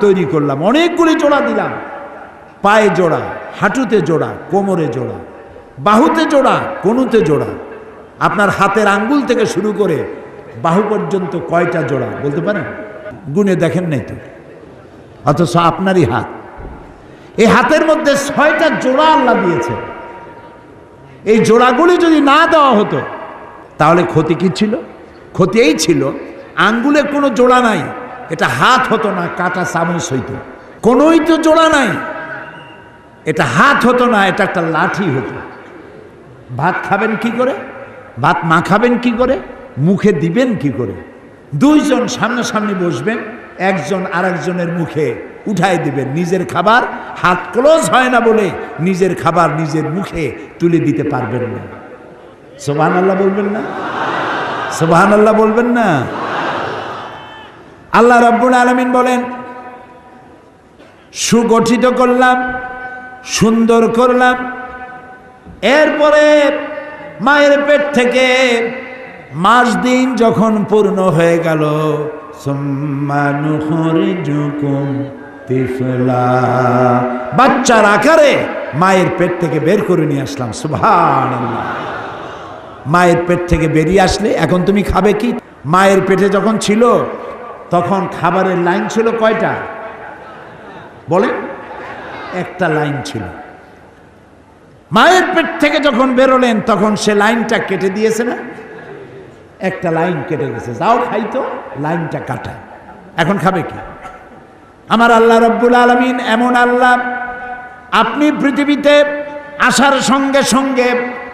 তৈরি করলাম, অনেকগুলি জোড়া দিলাম। পায়ে জোড়া, হাঁটুতে জোড়া, কোমরে জোড়া, বাহুতে জোড়া, কনুতে জোড়া। আপনার হাতের আঙ্গুল থেকে শুরু করে বাহু পর্যন্ত কয়টা জোড়া বলতে পারেন? গুনে দেখেন নাই তো, অথচ আপনারই হাত। এই হাতের মধ্যে 6টা জোড়া আল্লাহ দিয়েছে। এই জোড়াগুলি যদি না দেওয়া হতো তাহলে ক্ষতি কি ছিল? ক্ষতি এই ছিল আঙ্গুলে কোনো জোড়া নাই, এটা হাত হতো না, কাটা চামচ হইতো। কোনোই তো জোড়া নাই, এটা হাত হতো না, এটা একটা লাঠি হতো। ভাত খাবেন কি করে? ভাত মাখাবেন কি করে? মুখে দিবেন কি করে? দুইজন সামনাসামনি বসবেন, একজন আরেকজনের মুখে উঠাই দিবেন। নিজের খাবার হাত ক্লোজ হয় না বলে নিজের খাবার নিজের মুখে তুলে দিতে পারবেন না। সুবহানাল্লাহ বলবেন না? সুবহানাল্লাহ বলবেন না? আল্লাহ রাব্বুল আলামিন বলেন সুগঠিত করলাম, সুন্দর করলাম। এরপরে মায়ের পেট থেকে মাস দিন যখন পূর্ণ হয়ে গেল, সুম্মা নুখরিজুকুম তিফলা, বাচ্চার আকারে মায়ের পেট থেকে বের করে নিয়ে আসলাম। সুবহানাল্লাহ। মায়ের পেট থেকে বেরিয়ে আসলে এখন তুমি খাবে কি? মায়ের পেটে যখন ছিল তখন খাবারের লাইন ছিল কয়টা বলেন? একটা লাইন ছিল। মায়ের পেট থেকে যখন বেরোলেন তখন সে লাইনটা কেটে দিয়েছে না? একটা লাইন কেটে গেছে, যাও খাইতো, লাইনটা কাটা। এখন খাবে কি? আমার আল্লাহ রাব্বুল আলামিন এমন আল্লাহ, আপনি পৃথিবীতে আসার সঙ্গে সঙ্গে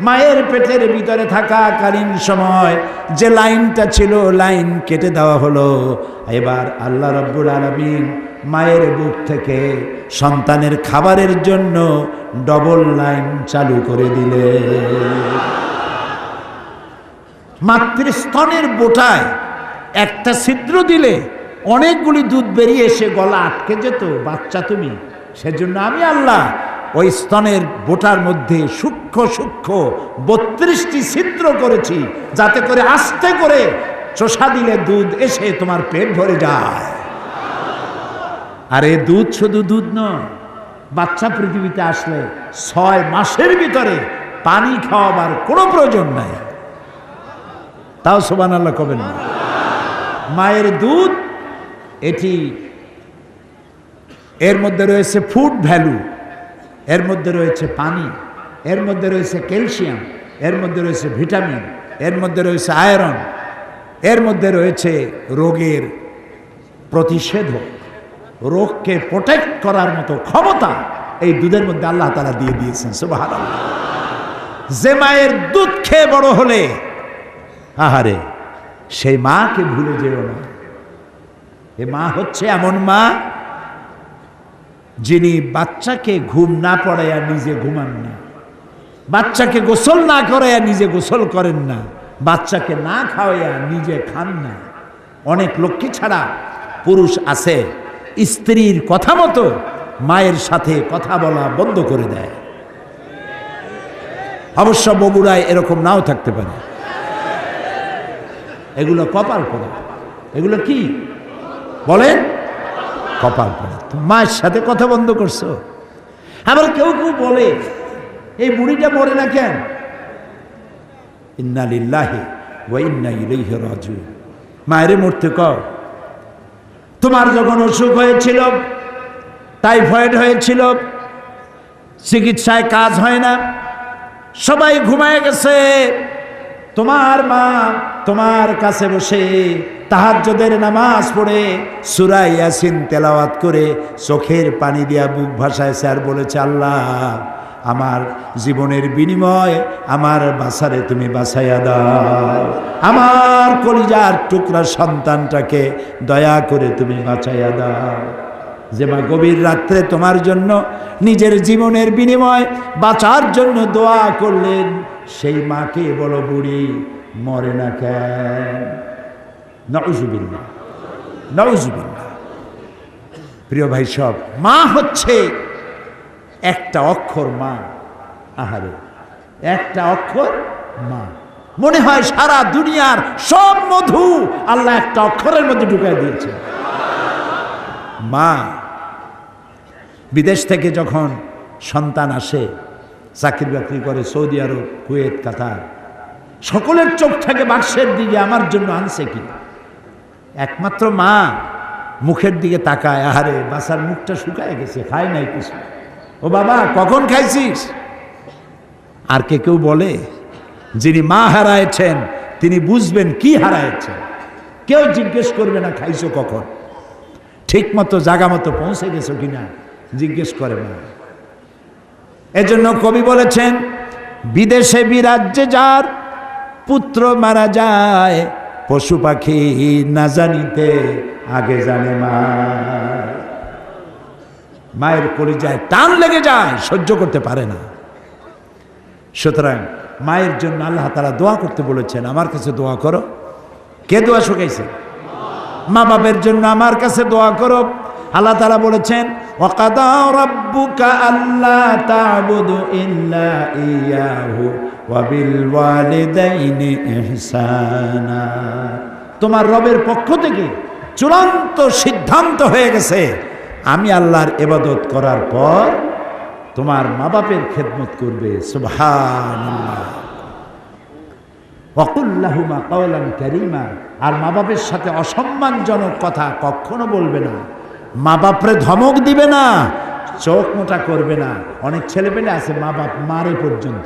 মায়ের পেটের ভিতরে থাকাকালীন সময় যে লাইনটা ছিল লাইন কেটে দেওয়া হলো। এবার আল্লাহ রাব্বুল আলামিন মায়ের বুক থেকে সন্তানের খাবারের জন্য ডবল লাইন চালু করে দিলেন। মাতৃস্তনের বোটায় একটা ছিদ্র দিলে অনেকগুলি দুধ বেরিয়ে এসে গলা আটকে যেত। বাচ্চা তুমি, সেজন্য আমি আল্লাহ ওই স্তনের বোটার মধ্যে সূক্ষ্ম সূক্ষ্ম 32টি ছিদ্র করেছি, যাতে করে আস্তে করে চোষা দিলে দুধ এসে তোমার পেট ভরে যায়। আর এ দুধ শুধু দুধ নয়, বাচ্চা পৃথিবীতে আসলে 6 মাসের ভিতরে পানি খাওয়াবার কোনো প্রয়োজন নাই। তাও সুবহানাল্লাহ কবেন না? মায়ের দুধ এটি, এর মধ্যে রয়েছে ফুড ভ্যালু, এর মধ্যে রয়েছে পানি, এর মধ্যে রয়েছে ক্যালসিয়াম, এর মধ্যে রয়েছে ভিটামিন, এর মধ্যে রয়েছে আয়রন, এর মধ্যে রয়েছে রোগের প্রতিষেধক, রোগকে প্রোটেক্ট করার মতো ক্ষমতা এই দুধের মধ্যে আল্লাহ তাআলা দিয়ে দিয়েছেন। সুবহানাল্লাহ। যে মায়ের দুধ খেয়ে বড় হলে, আহারে সেই মাকে ভুলে যেও না। এ মা হচ্ছে এমন মা যিনি বাচ্চাকে ঘুম না পড়াইয়া নিজে ঘুমান না, বাচ্চাকে গোসল না করাইয়া নিজে গোসল করেন না, বাচ্চাকে না খাওয়াইয়া নিজে খান না। অনেক লক্ষ্মী ছাড়া পুরুষ আছে স্ত্রীর কথা মতো মায়ের সাথে কথা বলা বন্ধ করে দেয়। অবশ্য বগুড়ায় এরকম নাও থাকতে পারে। এগুলো কপাল পড়া। এগুলো কি বলেন? কপাল পড়া। মায়ের সাথে কথা বন্ধ করছো। আবার কেউ কেউ বলে এই বুড়িটা মরে না কেন? ইন্না লিল্লাহি ওয়া ইন্না ইলাইহি রাজিউন। মায়েরে মরতে কও। তোমার যখন অসুখ হয়েছিল টাইফয়েড হয়েছিল, চিকিৎসায় কাজ হয় না, সবাই ঘুমায় গেছে। তোমার মা তোমার কাছে বসে তাহাজ্জুদের নামাজ পড়ে সূরা ইয়াসিন তেলাওয়াত করে চোখের পানি দিয়া বুক ভাসাইছে আর বলেছে, আল্লাহ আমার জীবনের বিনিময় আমার বাসারে তুমি বাঁচাইয়া দাও, আমার কলিজার টুকরা সন্তানটাকে দয়া করে তুমি বাঁচাইয়া দাও। যে মা গভীর রাত্রে তোমার জন্য নিজের জীবনের বিনিময় বাঁচার জন্য দোয়া করলেন, সেই মাকে বলো বুড়ি মরে না কেন? নাউজুবিল্লাহ, নাউজুবিল্লাহ। প্রিয় ভাই সব, মা হচ্ছে একটা অক্ষর মা। আহারে, একটা অক্ষর মা। মনে হয় সারা দুনিয়ার সব মধু আল্লাহ একটা অক্ষরের মধ্যে ঢুকাই দিয়েছে। মা। বিদেশ থেকে যখন সন্তান আসে, চাকরি বাকরি করে সৌদি আরব, কুয়েত, কাতার, সকলের চোখ থাকে বাক্সের দিকে, আমার জন্য আনছে কি? একমাত্র মা মুখের দিকে তাকায়, আহারে বাসার মুখটা শুকায় গেছে, খায় নাই কিছু। ও বাবা কখন খাইছিস? আর কেউ বলে? যিনি মা হারাইছেন তিনি বুঝবেন কি হারাইছেন। কেউ জিজ্ঞেস করবে না খাইছো কখন, ঠিক মতো জায়গা মতো পৌঁছে গেছো কিনা জিজ্ঞেস করে না। এজন্য কবি বলেছেন, বিদেশে বিরাজ্যে যার পুত্র মারা যায়, পশু পাখি না জানিতে আগে জানে মা। মায়ের কলিজায় টান লেগে যায়, সহ্য করতে পারে না। সুতরাং মায়ের জন্য আল্লাহ তাআলা দোয়া করতে বলেছেন, আমার কাছে দোয়া করো। কে দোয়া শুকাইছে? মা বাপের জন্য আমার কাছে দোয়া করো। আল্লাহ তাআলা বলেছেন, ওয়াকাদা রাব্বুকা আল্লা তা'বুদু ইল্লা ইয়াহু ওয়া বিল ওয়ালিদাইনি ইহসানা। তোমার রবের পক্ষ থেকে চূড়ান্ত সিদ্ধান্ত হয়ে গেছে, আমি আল্লাহর ইবাদত করার পর তোমার মা বাপের খেদমত করবে। সুবহানাল্লাহ। ওয়াকুল লাহুমা কাওলান কারীমা। আর মা বাপের সাথে অসম্মানজনক কথা কখনো বলবে না, মা বাপরে ধমক দিবে না, চোখ মোটা করবে না। অনেক ছেলেপেলে আছে মা বাপ মারে পর্যন্ত।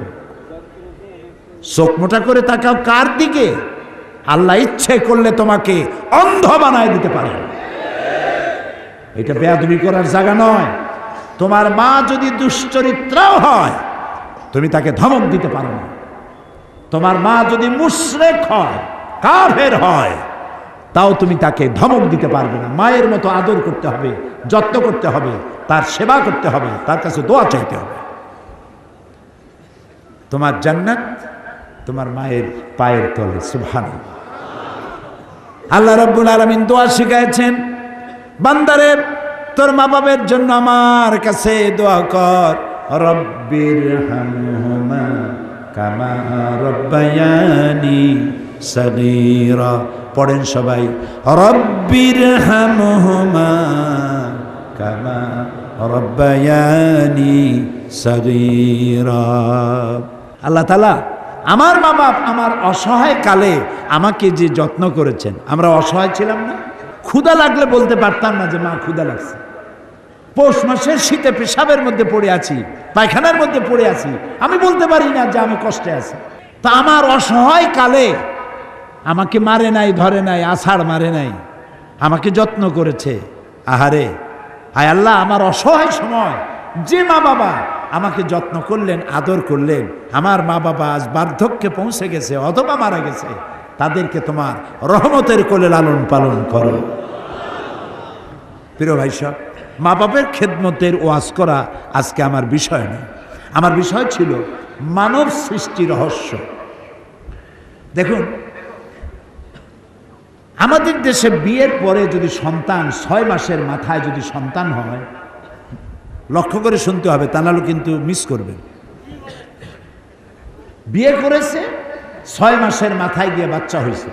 চোখ মোটা করে তাকাও কার দিকে? আল্লাহ ইচ্ছে করলে তোমাকে অন্ধ বানায় দিতে পারে। এটা বেয়াদবি করার জায়গা নয়। তোমার মা যদি দুশ্চরিত্রাও হয়, তুমি তাকে ধমক দিতে পারো না। তোমার মা যদি মুশরিক হয়, কাফের হয়, তাও তুমি তাকে ধমক দিতে পারবে না। মায়ের মতো আদর করতে হবে, যত্ন করতে হবে, তার সেবা করতে হবে, তার কাছে দোয়া চাইতে হবে। তোমার জান্নাত তোমার মায়ের পায়ের তলে। সুবহানাল্লাহ। আল্লাহ রাব্বুল আলামিন দোয়া শিখাইছেন, বান্দারে তোর মা বাবার জন্য আমার কাছে দোয়া কর। রব্বির হামহুমা কামা রব্বায়ানি সগীরা। পড়েন সবাই, রব্বির হামহুমা কামা রব্বায়ানি সগীরা। আল্লাহ তাআলা আমার মা বাপ আমার অসহায় কালে আমাকে যে যত্ন করেছেন। আমরা অসহায় ছিলাম না, ক্ষুধা লাগলে বলতে পারতাম না যে মা ক্ষুধা লাগছে। পৌষ মাসের শীতে পেশাবের মধ্যে পড়ে আছি, পায়খানার মধ্যে পড়ে আছি, আমি বলতে পারি না যে আমি কষ্টে আছি। তা আমার অসহায় কালে আমাকে মারে নাই, ধরে নাই, আছাড় মারে নাই, আমাকে যত্ন করেছে। আহারে, হায় আল্লাহ, আমার অসহায় সময় যে মা বাবা আমাকে যত্ন করলেন, আদর করলেন, আমার মা বাবা আজ বার্ধক্যে পৌঁছে গেছে অথবা মারা গেছে, তাদেরকে তোমার রহমতের কোলে লালন পালন করো। প্রিয় ভাই সব, মা বাপের খেদমতের ওয়াজ করা আজকে আমার বিষয় না। আমার বিষয় ছিল মানব সৃষ্টি রহস্য। দেখুন, আমাদের দেশে বিয়ের পরে যদি সন্তান 6 মাসের মাথায় যদি সন্তান হয়, লক্ষ্য করে শুনতে হবে, তা নাহলে কিন্তু মিস করবেন। বিয়ে করেছে 6 মাসের মাথায় গিয়ে বাচ্চা হয়েছে।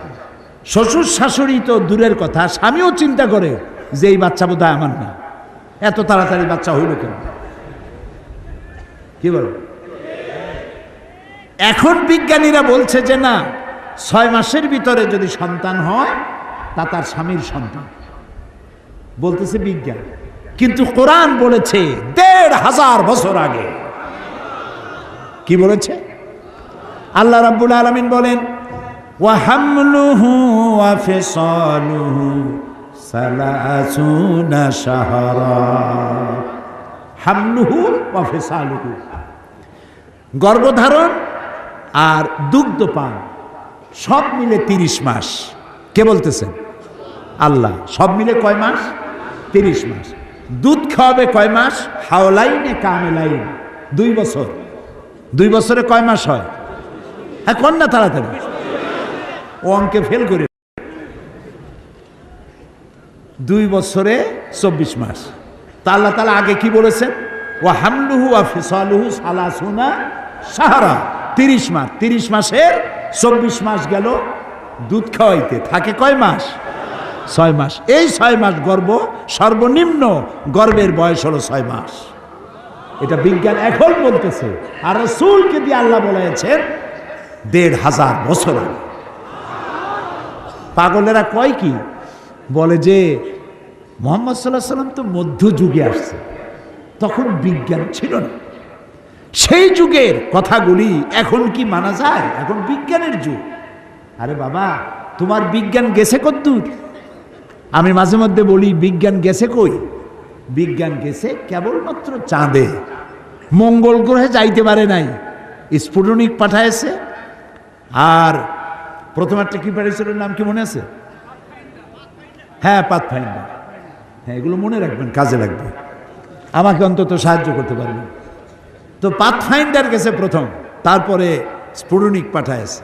শ্বশুর শাশুড়ি তো দূরের কথা, স্বামীও চিন্তা করে যে এই বাচ্চা বোধহয় আমার না, এত তাড়াতাড়ি বাচ্চা হইল কেন? কি বল? এখন বিজ্ঞানীরা বলছে যে না, 6 মাসের ভিতরে যদি সন্তান হয় তা তার স্বামীর সন্তান। বলতেছে বিজ্ঞান। কিন্তু কোরআন বলেছে ১৫০০ বছর আগে। কি বলেছে? আল্লাহ রাব্বুল আলামিন বলেন ওয়া হামলুহু ওয়া ফিসালুহু সালাসুনা শাহরা। হামলুহু ওয়া ফিসালুহু, গর্ভধারণ আর দুগ্ধপান সব মিলে 30 মাস। কে বলতেছেন? আল্লাহ। সব মিলে কয় মাস? 30 মাস। দুধ খাওয়াবে কয় মাস? হাওলাইনে কামেলাইন, 2 বছর। 2 বছরে কয় মাস হয়? হ্যাঁ, কোন না তাড়াতাড়ি, ও অঙ্কে ফেল করে। 2 বছরে 24 মাস। তা আল্লাহ তাআলা আগে কি বলেছেন? ওয়া হামলুহু ওয়া ফিসালুহু সালাসুনা শাহরা, 30 মাস। 30 মাসের 24 মাস গেল দুধ খাওয়াইতে, থাকে কয় মাস? 6 মাস। এই 6 মাস গর্ভ, সর্বনিম্ন গর্ভের বয়স হলো 6 মাস। এটা বিজ্ঞান এখন বলতেছে, আর রাসূলকে দিয়ে আল্লাহ বলেছেন ১৫০০ বছর আগে। পাগলেরা কয় কি? বলে যে মুহাম্মদ সাল্লাল্লাহু আলাইহি সাল্লাম তো মধ্যযুগে আসছে, তখন বিজ্ঞান ছিল না। সেই যুগের কথাগুলি এখন কি মানা যায়? এখন বিজ্ঞানের যুগ। আরে বাবা, তোমার বিজ্ঞান গেছে কতদূর? আমি মাঝে মধ্যে বলি, বিজ্ঞান গেছে কই? বিজ্ঞান গেছে কেবলমাত্র চাঁদে, মঙ্গল গ্রহে যাইতে পারে নাই। স্পুটনিক পাঠাইছে, আর প্রথম একটা কি পাঠিয়েছিল, নাম কি মনে আছে? হ্যাঁ, পাথফাইন্ডার। হ্যাঁ, এগুলো মনে রাখবেন, কাজে লাগবে, আমাকে অন্তত সাহায্য করতে পারবেন। তো পাথফাইন্ডার গেছে প্রথম, তারপরে স্পুটনিক পাঠাইছে।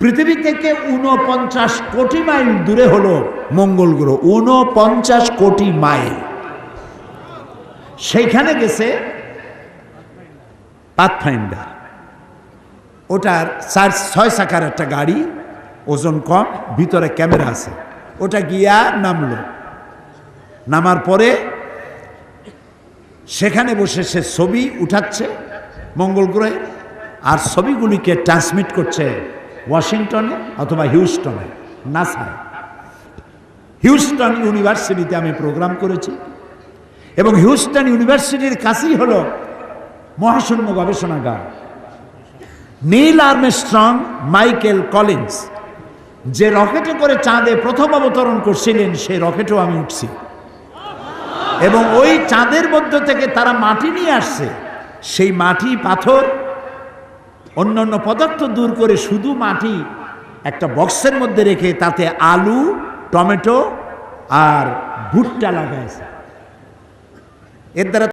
পৃথিবী থেকে 49 কোটি মাইল দূরে হলো মঙ্গল গ্রহ, 49 কোটি মাইল। সেইখানে গেছে পাথফাইন্ডার। ওটার 6 চাকার একটা গাড়ি, ওজন কম, ভিতরে ক্যামেরা আছে। ওটা গিয়া নামলো। নামার পরে সেখানে বসে সে ছবি উঠাচ্ছে মঙ্গল গ্রহে, আর ছবিগুলিকে ট্রান্সমিট করছে ওয়াশিংটনে অথবা হিউস্টনে, নাসায়। হিউস্টন ইউনিভার্সিটিতে আমি প্রোগ্রাম করেছি, এবং হিউস্টন ইউনিভার্সিটির কাছেই হলো মহাশূন্য গবেষণাগার। নীল আর্মস্ট্রং, মাইকেল কলিন্স যে রকেটে করে চাঁদে প্রথম অবতরণ করছিলেন, সেই রকেটেও আমি উঠছি, এবং ওই চাঁদের মধ্য থেকে তারা মাটি নিয়ে আসছে। সেই মাটি, পাথর, অন্যান্য পদার্থ দূর করে শুধু মাটি একটা বক্সের মধ্যে রেখে তাতে আলু, টমেটো আর ভুট্টা লাগাইছে। এর দ্বারা